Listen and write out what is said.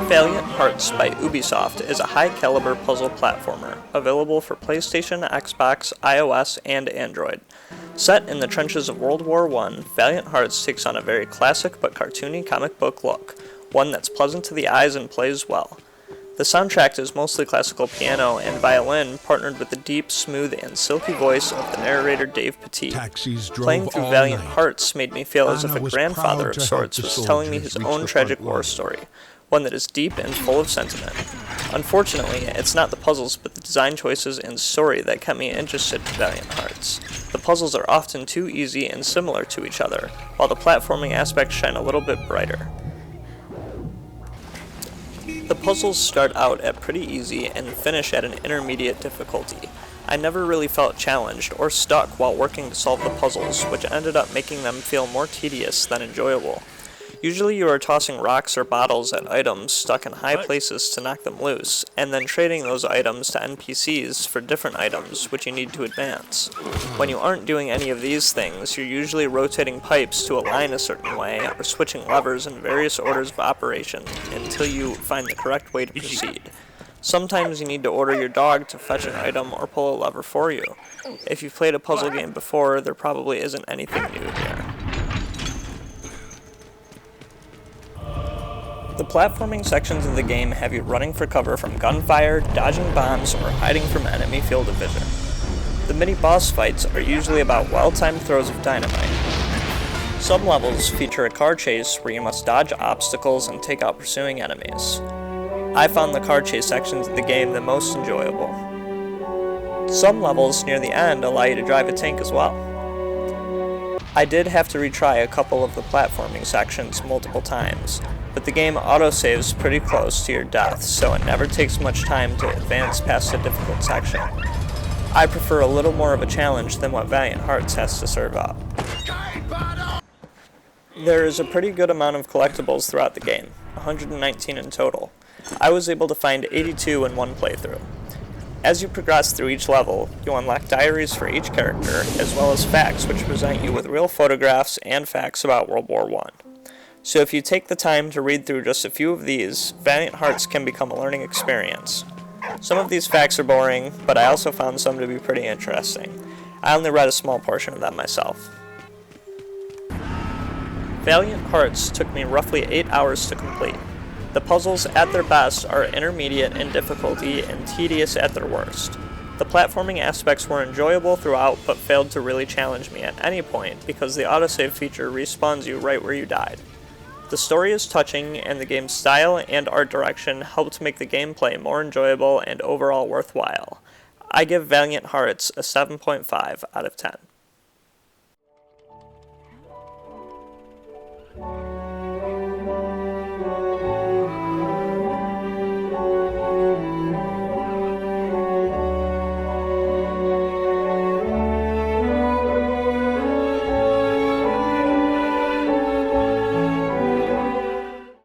Valiant Hearts by Ubisoft is a high-caliber puzzle platformer, available for PlayStation, Xbox, iOS, and Android. Set in the trenches of World War I, Valiant Hearts takes on a very classic but cartoony comic book look, one that's pleasant to the eyes and plays well. The soundtrack is mostly classical piano and violin, partnered with the deep, smooth, and silky voice of the narrator Dave Petit. Playing through Valiant Hearts made me feel as if a grandfather of sorts was telling me his own tragic war story, one that is deep and full of sentiment. Unfortunately, it's not the puzzles but the design choices and story that kept me interested in Valiant Hearts. The puzzles are often too easy and similar to each other, while the platforming aspects shine a little bit brighter. The puzzles start out at pretty easy and finish at an intermediate difficulty. I never really felt challenged or stuck while working to solve the puzzles, which ended up making them feel more tedious than enjoyable. Usually you are tossing rocks or bottles at items stuck in high places to knock them loose, and then trading those items to NPCs for different items which you need to advance. When you aren't doing any of these things, you're usually rotating pipes to align a certain way, or switching levers in various orders of operation until you find the correct way to proceed. Sometimes you need to order your dog to fetch an item or pull a lever for you. If you've played a puzzle game before, there probably isn't anything new here. The platforming sections of the game have you running for cover from gunfire, dodging bombs, or hiding from enemy field of vision. The mini-boss fights are usually about well-timed throws of dynamite. Some levels feature a car chase where you must dodge obstacles and take out pursuing enemies. I found the car chase sections of the game the most enjoyable. Some levels near the end allow you to drive a tank as well. I did have to retry a couple of the platforming sections multiple times, but the game autosaves pretty close to your death, so it never takes much time to advance past a difficult section. I prefer a little more of a challenge than what Valiant Hearts has to serve up. There is a pretty good amount of collectibles throughout the game, 119 in total. I was able to find 82 in one playthrough. As you progress through each level, you unlock diaries for each character, as well as facts which present you with real photographs and facts about World War I. So if you take the time to read through just a few of these, Valiant Hearts can become a learning experience. Some of these facts are boring, but I also found some to be pretty interesting. I only read a small portion of them myself. Valiant Hearts took me roughly 8 hours to complete. The puzzles at their best are intermediate in difficulty and tedious at their worst. The platforming aspects were enjoyable throughout but failed to really challenge me at any point because the autosave feature respawns you right where you died. The story is touching, and the game's style and art direction helped make the gameplay more enjoyable and overall worthwhile. I give Valiant Hearts a 7.5 out of 10.